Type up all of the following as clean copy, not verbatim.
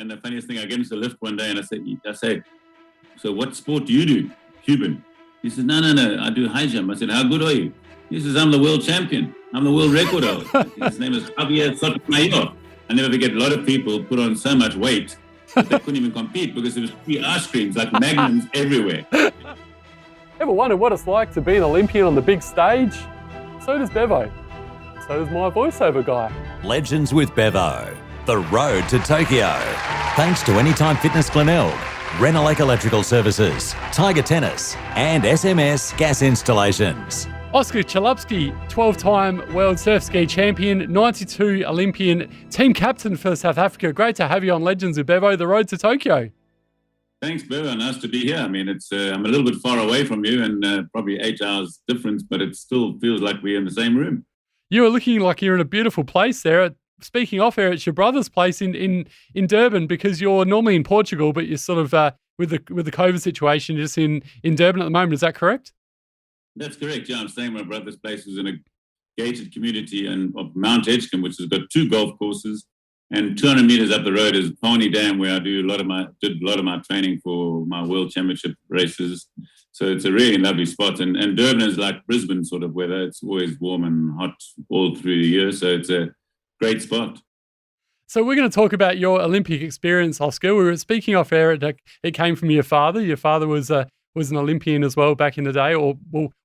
And the funniest thing, I get into the lift one day and I say, so what sport do you do? Cuban. He says, no, I do high jump. I said, how good are you? He says, I'm the world champion. I'm the world record holder. His name is Javier Sotomayor. I never forget, a lot of people put on so much weight that they couldn't even compete because there was free ice creams, like magnums everywhere. Ever wondered what it's like to be an Olympian on the big stage? So does Bevo. So does my voiceover guy. Legends with Bevo. The road to Tokyo. Thanks to Anytime Fitness Glenelg, Renelec Electrical Services, Tiger Tennis, and SMS Gas Installations. Oscar Chalupsky, 12-time world surf ski champion, 92 Olympian, team captain for South Africa. Great to have you on Legends with Bevo, the road to Tokyo. Thanks, Bevo. Nice to be here. I mean, it's I'm a little bit far away from you and probably 8 hours difference, but it still feels like we're in the same room. You are looking like you're in a beautiful place there. Speaking off air, it's your brother's place in Durban, because you're normally in Portugal, but you're sort of with the COVID situation, just in Durban at the moment. Is that correct? That's correct. Yeah, I'm staying at my brother's place, who's in a gated community of Mount Edgecombe, which has got 2 golf courses, and 200 meters up the road is Pony Dam, where I did a lot of my training for my World Championship races. So it's a really lovely spot, and Durban is like Brisbane sort of weather. It's always warm and hot all through the year, so it's a great spot. So we're going to talk about your Olympic experience, Oscar. We were speaking off air. It came from your father. Your father was an Olympian as well back in the day, or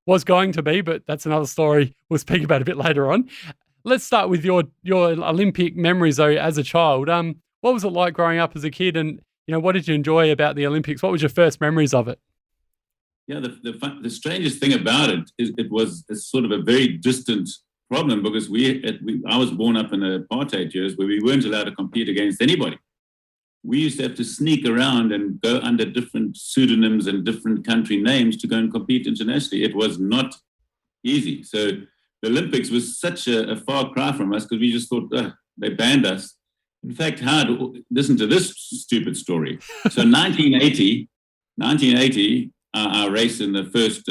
was going to be, but that's another story we'll speak about a bit later on. Let's start with your Olympic memories, though, as a child. What was it like growing up as a kid, and what did you enjoy about the Olympics? What was your first memories of it? Yeah, the strangest thing about it is it was sort of a very distant problem, because I was born up in the apartheid years where we weren't allowed to compete against anybody. We used to have to sneak around and go under different pseudonyms and different country names to go and compete internationally. It was not easy. So the Olympics was such a far cry from us, because we just thought, they banned us. In fact, listen to this stupid story. So 1980, I raced in the first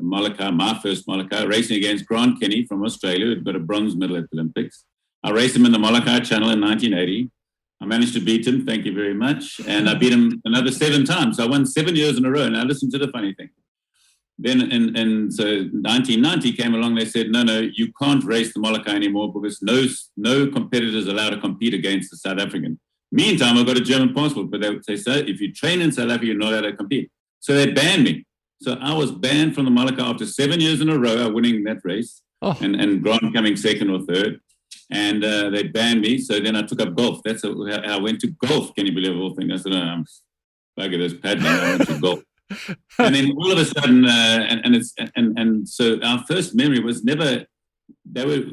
Molokai, my first Molokai, racing against Grant Kenny from Australia, who got a bronze medal at the Olympics. I raced him in the Molokai Channel in 1980. I managed to beat him, thank you very much. And I beat him another 7 times. So I won 7 years in a row. Now listen to the funny thing. Then, and so 1990 came along, they said, no, you can't race the Molokai anymore, because no competitors allowed to compete against the South African. Meantime, I got a German passport, but they would say, so if you train in South Africa, you're not allowed to compete. So they banned me. So I was banned from the Molokai after 7 years in a row, winning that race, and Grant coming second or third. And they banned me. So then I took up golf. That's how I went to golf. Can you believe the whole thing? I said, I'm bugger this paddling. I went to golf. And then all of a sudden, so our first memory was never. They were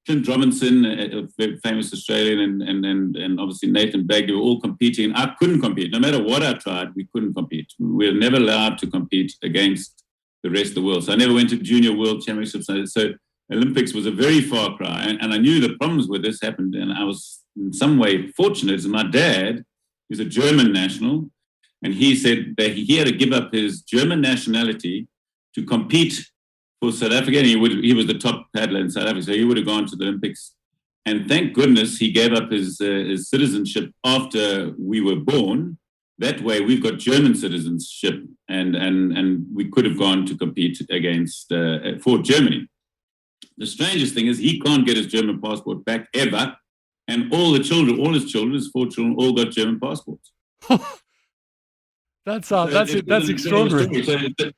Clint Robinson, a very famous Australian, and obviously Nathan Bagg. They were all competing. I couldn't compete. No matter what I tried, we couldn't compete. We were never allowed to compete against the rest of the world. So I never went to Junior World Championships. So Olympics was a very far cry, and I knew the problems with this happened, and I was in some way fortunate. As my dad, who's a German national, and he said that he had to give up his German nationality to compete for South Africa, and he was the top paddler in South Africa, so he would have gone to the Olympics. And thank goodness he gave up his citizenship after we were born. That way, we've got German citizenship, and we could have gone to compete against for Germany. The strangest thing is he can't get his German passport back ever, and all his children, his 4 children, all got German passports. That's extraordinary. So,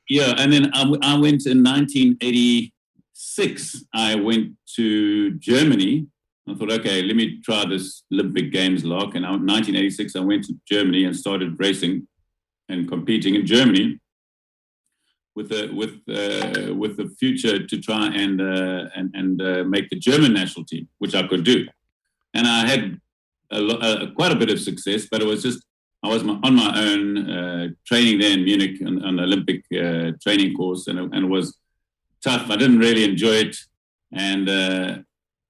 yeah, and then I went in 1986. I went to Germany. I thought, okay, let me try this Olympic Games lark. And in 1986, I went to Germany and started racing and competing in Germany with the future to try and make the German national team, which I could do. And I had quite a bit of success, but it was just I was on my own training there in Munich on an Olympic training course, and it was tough. I didn't really enjoy it, and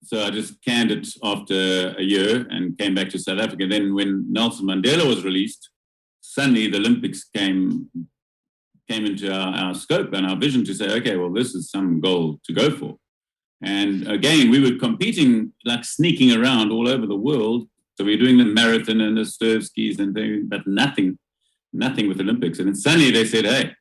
so I just canned it after a year and came back to South Africa. Then when Nelson Mandela was released, suddenly the Olympics came into our scope and our vision to say, okay, well, this is some goal to go for. And again, we were competing, like sneaking around all over the world, So we're doing the marathon and the Surfskis and things, but nothing with Olympics. And then suddenly they said, hey,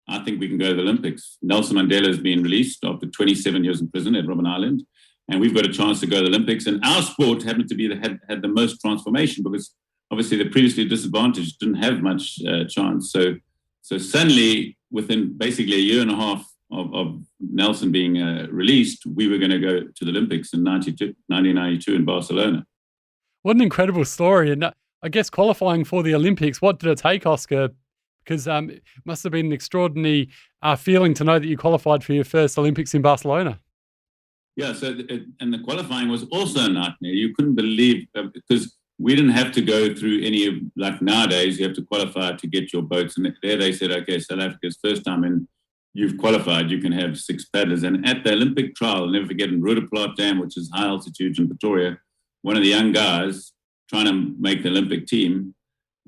I think we can go to the Olympics. Nelson Mandela has been released after 27 years in prison at Robben Island, and we've got a chance to go to the Olympics. And our sport happened to be had the most transformation, because obviously the previously disadvantaged didn't have much chance. So suddenly, within basically a year and a half of Nelson being released, we were going to go to the Olympics in 1992 in Barcelona. What an incredible story. And I guess qualifying for the Olympics, what did it take, Oscar? Because it must have been an extraordinary feeling to know that you qualified for your first Olympics in Barcelona. Yeah, and the qualifying was also a nightmare. You couldn't believe, because we didn't have to go through any of, like nowadays, you have to qualify to get your boats. And there they said, okay, South Africa's first time in, you've qualified, you can have 6 paddlers. And at the Olympic trial, I'll never forget, in Roodeplaat Dam, which is high altitude in Pretoria, one of the young guys trying to make the Olympic team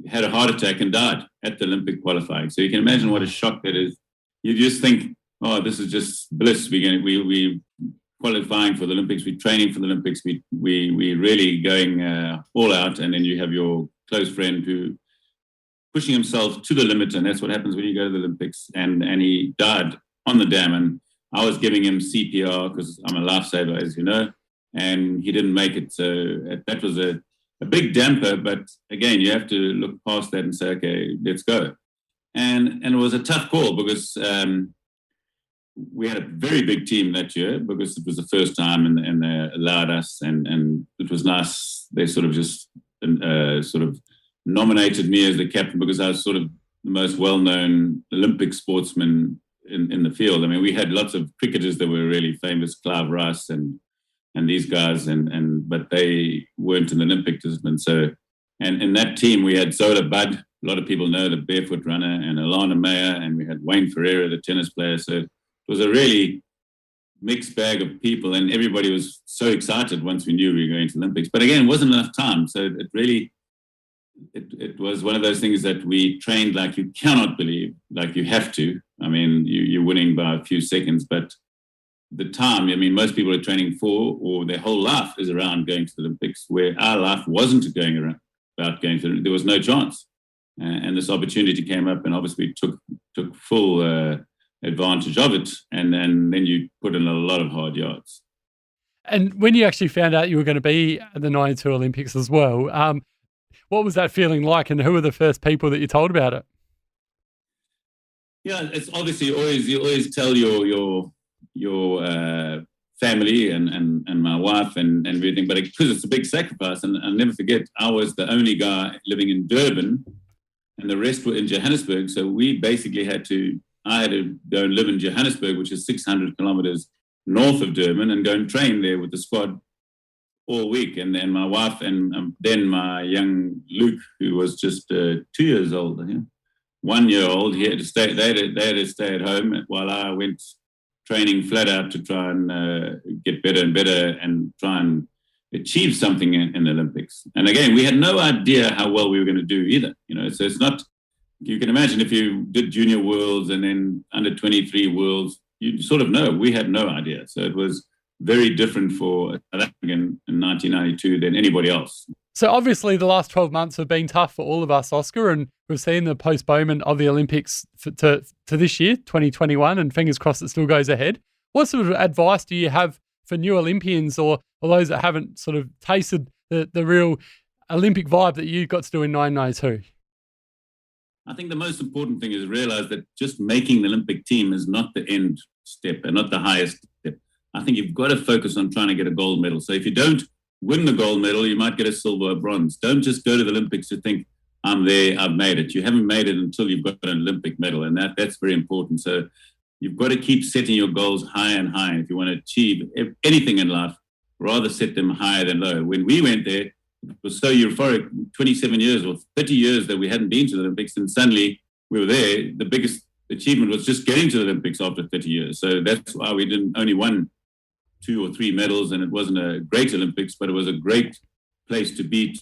had a heart attack and died at the Olympic qualifying. So you can imagine what a shock that is. You just think, oh, this is just bliss. We qualifying for the Olympics, we're training for the Olympics, we really going all out, and then you have your close friend who pushing himself to the limit, and that's what happens when you go to the Olympics. And he died on the dam, and I was giving him CPR because I'm a lifesaver, as you know, and he didn't make it. So that was a big damper, but again, you have to look past that and say, okay, let's go. And it was a tough call, because we had a very big team that year, because it was the first time, and they allowed us, and it was nice. They sort of just nominated me as the captain, because I was sort of the most well-known Olympic sportsman in the field. I mean, we had lots of cricketers that were really famous, Clive Rice and these guys, but they weren't in the Olympic discipline. So, and in that team, we had Zola Budd, a lot of people know, the barefoot runner, and Alana Meyer, and we had Wayne Ferreira, the tennis player. So it was a really mixed bag of people, and everybody was so excited once we knew we were going to the Olympics. But again, it wasn't enough time. So it really, it was one of those things that we trained like you cannot believe, like you have to. I mean, you're winning by a few seconds, but the time, I mean, most people are training for, or their whole life is around going to the Olympics, where our life wasn't about going to, there was no chance. And this opportunity came up, and obviously took full advantage of it. And then you put in a lot of hard yards. And when you actually found out you were going to be at the 92 Olympics as well, what was that feeling like, and who were the first people that you told about it? Yeah, it's obviously you always tell your family and my wife and everything, but because it's a big sacrifice, and I'll never forget, I was the only guy living in Durban, and the rest were in Johannesburg. So we basically I had to go and live in Johannesburg, which is 600 kilometers north of Durban, and go and train there with the squad all week. And then my wife and then my young Luke, who was just 2 years old, 1 year old, he had to stay. They had to stay at home while I went training flat out to try and get better and better and try and achieve something in the Olympics. And again, we had no idea how well we were going to do either. So it's not. You can imagine if you did junior worlds and then under 23 worlds, you sort of know. We had no idea. So it was very different for South African in 1992 than anybody else. So obviously the last 12 months have been tough for all of us, Oscar, and we've seen the postponement of the Olympics to this year, 2021, and fingers crossed it still goes ahead. What sort of advice do you have for new Olympians or those that haven't sort of tasted the real Olympic vibe that you got to do in 1992? I think the most important thing is realize that just making the Olympic team is not the end step and not the highest step. I think you've got to focus on trying to get a gold medal. So if you don't win the gold medal, you might get a silver or bronze. Don't just go to the Olympics to think, I'm there, I've made it. You haven't made it until you've got an Olympic medal, and that's very important. So you've got to keep setting your goals high and high. If you want to achieve anything in life, rather set them higher than low. When we went there, it was so euphoric, 27 years or 30 years that we hadn't been to the Olympics, and suddenly we were there. The biggest achievement was just getting to the Olympics after 30 years. So that's why we only won 2 or 3 medals, and it wasn't a great Olympics, but it was a great place to be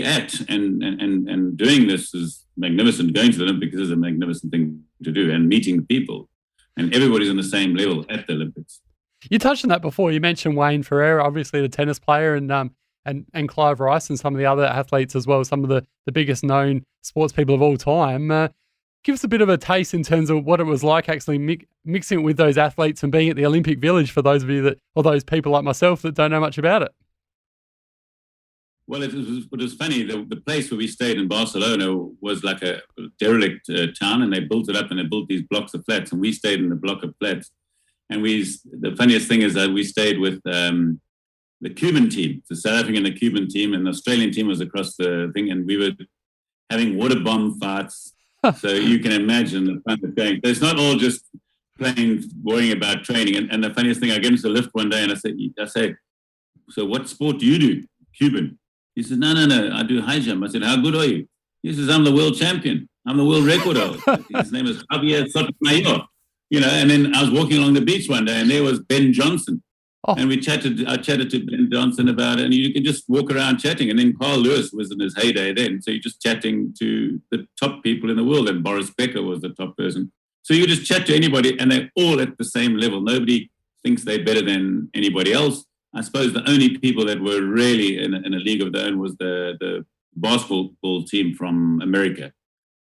at. And doing this is magnificent. Going to the Olympics is a magnificent thing to do, and meeting the people. And everybody's on the same level at the Olympics. You touched on that before. You mentioned Wayne Ferreira, obviously the tennis player, and and Clive Rice and some of the other athletes as well, some of the biggest known sports people of all time. Give us a bit of a taste in terms of what it was like actually mixing it with those athletes and being at the Olympic Village for those of you or those people like myself that don't know much about it. Well, it was funny. The place where we stayed in Barcelona was like a derelict town, and they built it up, and they built these blocks of flats, and we stayed in the block of flats. And the funniest thing is that we stayed with the Cuban team, the South African and the Cuban team, and the Australian team was across the thing, and we were having water bomb fights. So you can imagine the fun of going. It's not all just worrying about training. And the funniest thing, I get into the lift one day, and I say, so what sport do you do? Cuban. He said, no, I do high jump. I said, how good are you? He says, I'm the world champion. I'm the world record holder. His name is Javier Sotomayor. And then I was walking along the beach one day, and there was Ben Johnson. Oh. And I chatted to Ben Johnson about it, and you could just walk around chatting. And then Carl Lewis was in his heyday then. So you're just chatting to the top people in the world, and Boris Becker was the top person. So you just chat to anybody, and they're all at the same level. Nobody thinks they're better than anybody else. I suppose the only people that were really in a league of their own was the basketball team from America,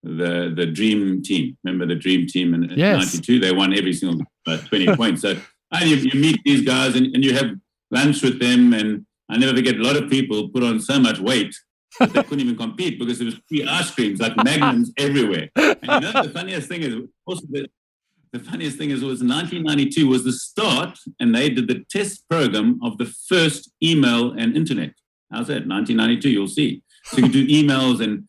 the Dream Team. Remember the Dream Team in yes. 92? They won every single 20 points. So you meet these guys and you have lunch with them. And I never forget, a lot of people put on so much weight that they couldn't even compete because there was free ice creams, like Magnums everywhere. And the funniest thing is also the funniest thing is it was 1992 was the start, and they did the test program of the first email and internet. How's that? 1992, you'll see. So you could do emails and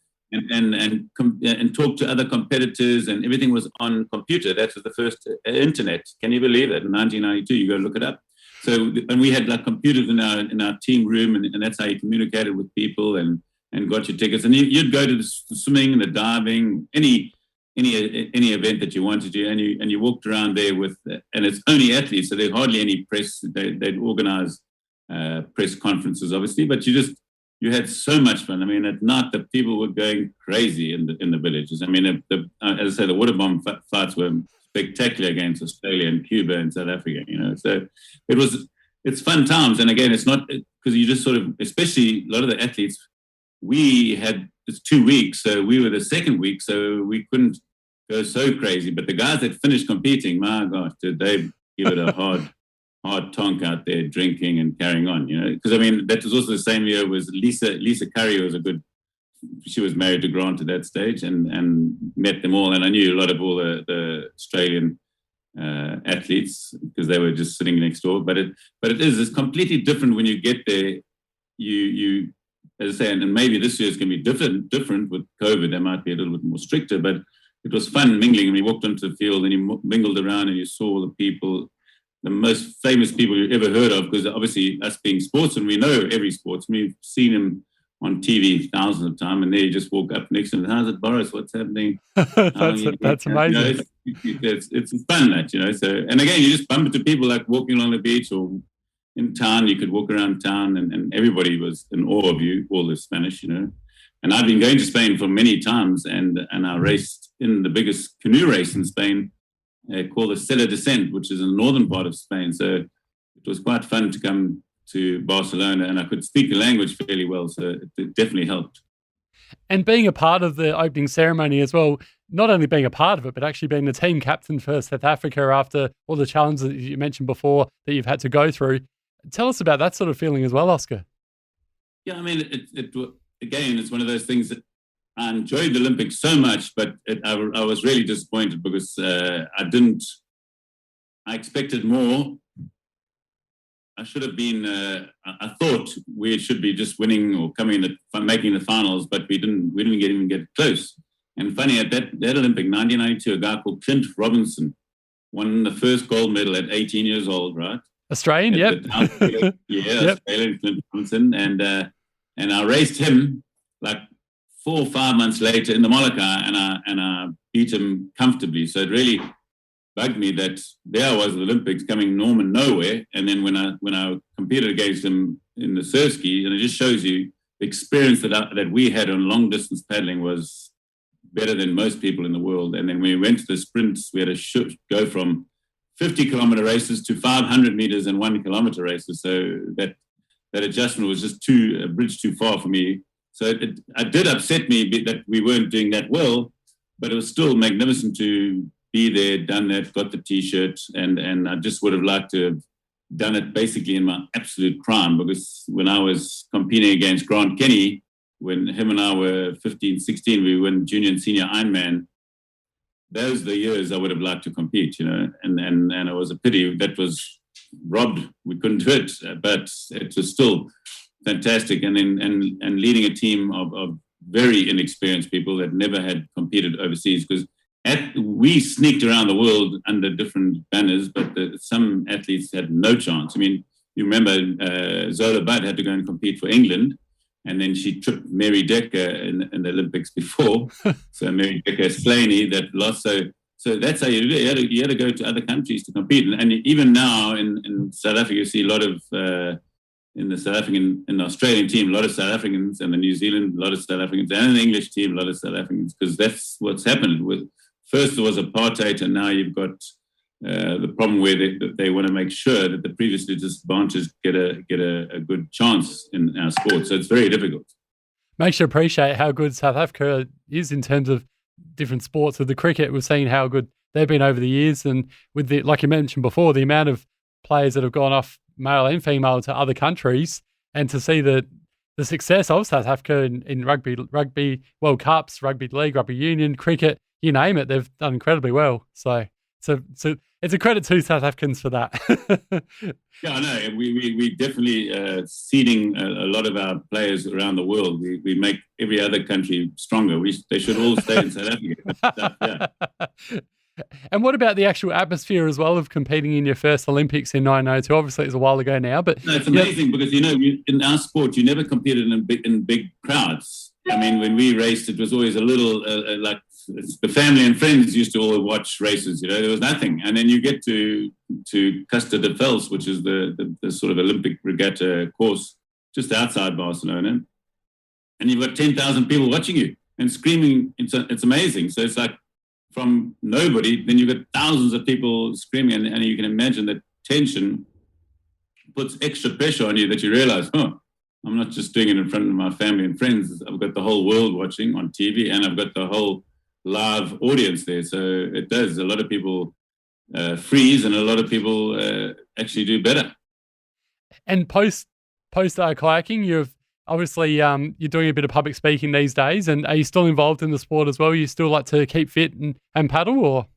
talk to other competitors, and everything was on computer. That was the first internet. Can you believe that? In 1992, you go look it up. So, and we had like computers in our team room, and that's how you communicated with people and got your tickets. And you'd go to the swimming and the diving, any event that you wanted to, and you walked around there with, and it's only athletes, so there's hardly any press. They'd organize press conferences, obviously, but you had so much fun. I mean, at night the people were going crazy in the villages. I mean, as I said, the water bomb fights were spectacular against Australia and Cuba and South Africa. So it's fun times. And again, it's not because you just sort of, especially a lot of the athletes, it's 2 weeks, so we were the second week, so we couldn't go so crazy. But the guys that finished competing, my gosh, did they give it a hard tonk out there, drinking and carrying on, Because, I mean, that was also the same year was Lisa Curry was she was married to Grant at that stage and met them all. And I knew a lot of all the Australian athletes because they were just sitting next door. But it's completely different when you get there. You as I say, and maybe this year is going to be different with COVID. They might be a little bit more stricter, but it was fun mingling. And we walked onto the field and you mingled around and you saw the people, the most famous people you've ever heard of, because obviously us being sportsmen, we know every sportsman. We've seen him on TV thousands of times, and there you just walk up next to him. How's it, Boris? What's happening? That's amazing. It's fun, that. So, and again, you just bump into people like walking along the beach or in town. You could walk around town, and everybody was in awe of you, all the Spanish, And I've been going to Spain for many times, and I raced in the biggest canoe race in Spain, called the Sella Descent, which is in the northern part of Spain. So it was quite fun to come to Barcelona, and I could speak the language fairly well, so it definitely helped. And being a part of the opening ceremony as well, not only being a part of it, but actually being the team captain for South Africa after all the challenges that you mentioned before that you've had to go through. Tell us about that sort of feeling as well, Oscar. Yeah, I mean, again, it's one of those things that I enjoyed the Olympics so much, but I was really disappointed because I expected more. I should have been, I thought we should be just winning or making the finals, but we didn't even get close. And funny, at that Olympic 1992, a guy called Clint Robinson won the first gold medal at 18 years old, right? Australian, yep. Yep. Australian Clint Robinson. And I raced him like 4 or 5 months later in the Molokai, and I beat him comfortably. So it really bugged me that there I was at the Olympics coming nowhere. And then when I competed against him in the Surfski, and it just shows you the experience that we had on long distance paddling was better than most people in the world. And then when we went to the sprints, we had to go from 50-kilometer races to 500 meters and 1 kilometer races. So that that adjustment was just a bridge too far for me. So it did upset me that we weren't doing that well, but it was still magnificent to be there, done that, got the T-shirt, and I just would have liked to have done it basically in my absolute prime, because when I was competing against Grant Kenny, when him and I were 15, 16, we won junior and senior Ironman. Those are the years I would have liked to compete, and it was a pity that was robbed. We couldn't do it, but it was still fantastic. And leading a team of very inexperienced people that never had competed overseas, because we sneaked around the world under different banners, but some athletes had no chance. I mean, you remember Zola Budd had to go and compete for England, and then she tripped Mary Decker in the Olympics before. So Mary Decker Slaney that lost. So that's how you do it. You had to go to other countries to compete. And even now in South Africa, you see a lot of, in the Australian team, a lot of South Africans, and the New Zealand, a lot of South Africans, and the English team, a lot of South Africans, because that's what's happened. First there was apartheid, and now you've got the problem where they want to make sure that the previously disadvantaged get a good chance in our sport. So it's very difficult. Makes you appreciate how good South Africa is in terms of different sports. With the cricket, we've seen how good they've been over the years, and with like you mentioned before, the amount of players that have gone off, male and female, to other countries, and to see the success of South Africa in rugby World Cups, rugby league, rugby union, cricket, you name it, they've done incredibly well. So it's a credit to South Africans for that. Yeah, I know. We definitely seeding a lot of our players around the world. We make every other country stronger. They should all stay in South Africa. Yeah. And what about the actual atmosphere as well of competing in your first Olympics in 1902? Obviously, it's a while ago now, but no, it's amazing because in our sport you never competed in big crowds. I mean, when we raced, it was always a little like the family and friends used to all watch races. There was nothing, and then you get to Costa de Fels, which is the sort of Olympic regatta course just outside Barcelona, and you've got 10,000 people watching you and screaming. It's amazing. So it's like from nobody, then you've got thousands of people screaming, and you can imagine that tension puts extra pressure on you, that you realize, I'm not just doing it in front of my family and friends. I've got the whole world watching on TV, and I've got the whole live audience there. So it does. A lot of people freeze, and a lot of people actually do better. And post kayaking, you've obviously you're doing a bit of public speaking these days, and are you still involved in the sport as well? You still like to keep fit and paddle, or?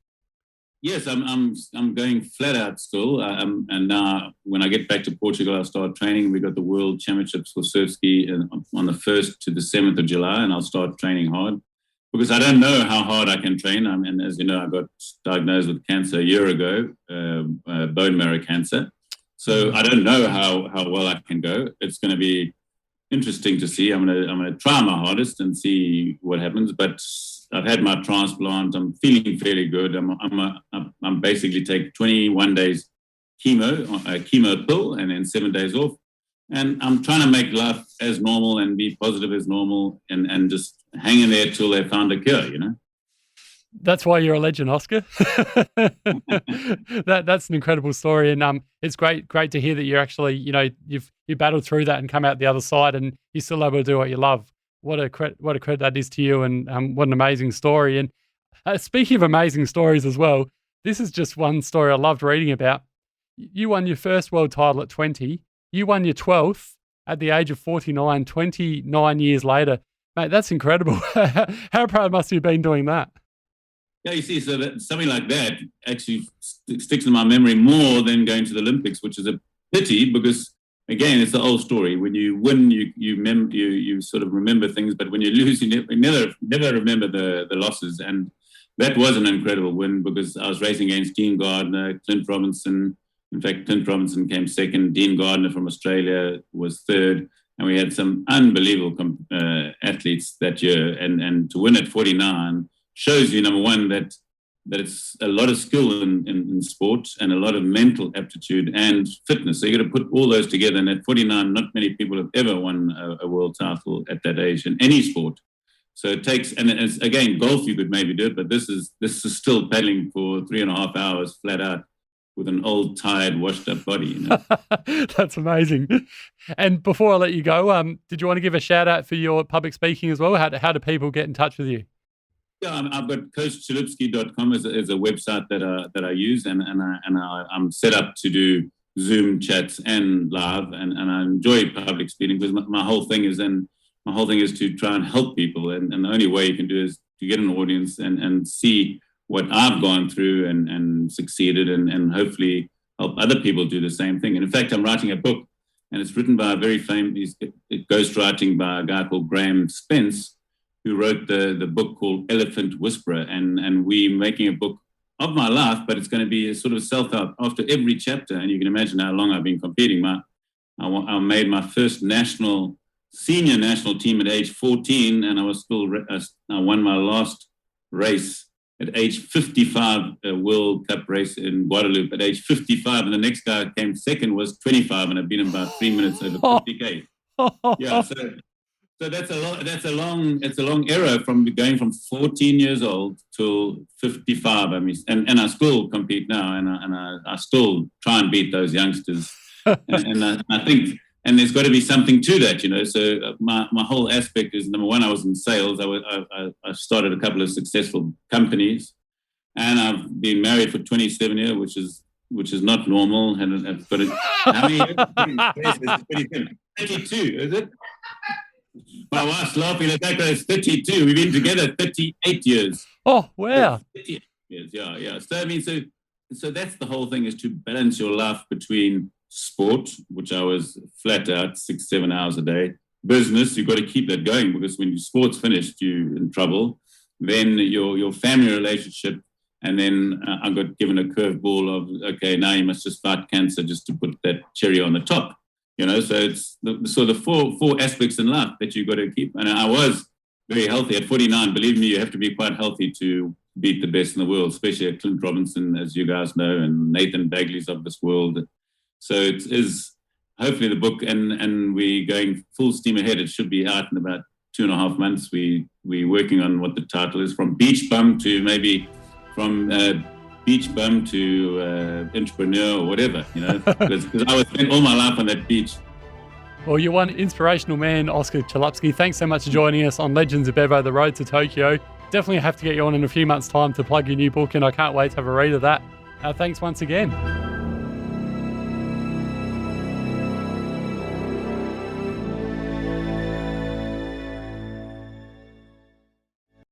Yes, I'm going flat out still, and now when I get back to Portugal, I'll start training. We got the World Championships for Surfski on the 1st to the 7th of July, and I'll start training hard because I don't know how hard I can train. And as you know, I got diagnosed with cancer a year ago, bone marrow cancer. So I don't know how well I can go. It's going to be interesting to see. I'm gonna try my hardest and see what happens. But I've had my transplant. I'm feeling fairly good. I'm basically take 21 days chemo pill, and then 7 days off. And I'm trying to make life as normal and be positive as normal, and just hang in there till they found a cure. That's why you're a legend, Oscar. That's an incredible story, and it's great to hear that you're actually, you battled through that and come out the other side, and you're still able to do what you love. What a credit that is to you, and what an amazing story. And speaking of amazing stories as well, this is just one story I loved reading about. You won your first world title at 20. You won your 12th at the age of 49, 29 years later. Mate, that's incredible. How proud must you have been doing that? Yeah, you see, so that something like that actually sticks in my memory more than going to the Olympics, which is a pity because, again, it's the old story. When you win, you sort of remember things, but when you lose, you never remember the losses. And that was an incredible win because I was racing against Dean Gardner, Clint Robinson. In fact, Clint Robinson came second. Dean Gardner from Australia was third. And we had some unbelievable athletes that year. And to win at 49 shows you, number one, that it's a lot of skill in sport and a lot of mental aptitude and fitness. So you got to put all those together. And at 49, not many people have ever won a world title at that age in any sport. So it takes, and it's, again, golf you could maybe do it, but this is still paddling for 3.5 hours flat out. with an old, tired, washed up body. You know? That's amazing. And before I let you go, did you want to give a shout out for your public speaking as well? How do people get in touch with you? Yeah, I've got coachchalupsky.com as a website that I use, and I'm set up to do Zoom chats and live, and I enjoy public speaking because my whole thing is to try and help people, and the only way you can do is to get an audience and see what I've gone through and succeeded, and hopefully help other people do the same thing. And in fact, I'm writing a book, and it's written by a very famous ghostwriting by a guy called Graham Spence, who wrote the book called Elephant Whisperer, and we're making a book of my life, but it's going to be a sort of self-help after every chapter. And you can imagine how long I've been competing. I made my first senior national team at age 14, and I won my last race at age 55, a World Cup race in Guadeloupe at age 55, and the next guy who came second was 25, and I beat him about 3 minutes over 50K. Yeah, so that's a long era from going from 14 years old to 55. I mean, and I still compete now, and I still try and beat those youngsters. and I think, and there's got to be something to that, you know. So my whole aspect is, number one, I was in sales. I started a couple of successful companies, and I've been married for 27 years, which is not normal. And I've got how many years? 32, is it? My wife's laughing at that. It's 32. We've been together 38 years. Oh, wow. 38 years, yeah. So, I mean, so that's the whole thing, is to balance your life between sport, which I was flat out 6-7 hours a day. Business, you've got to keep that going, because when your sport's finished, you're in trouble. Then your family relationship, and then I got given a curveball of, okay, now you must just fight cancer, just to put that cherry on the top. You know, so it's the four aspects in life that you've got to keep. And I was very healthy at 49. Believe me, you have to be quite healthy to beat the best in the world, especially at Clint Robinson, as you guys know, and Nathan Bagley's of this world. So it is hopefully the book, and we're going full steam ahead. It should be out in about 2.5 months. We're working on what the title is, from beach bum to maybe from beach bum to entrepreneur or whatever, you know, because I was spent all my life on that beach. Well, you're one inspirational man, Oscar Chalupsky. Thanks so much for joining us on Legends of Bevo, The Road to Tokyo. Definitely have to get you on in a few months' time to plug your new book, and I can't wait to have a read of that. Thanks once again.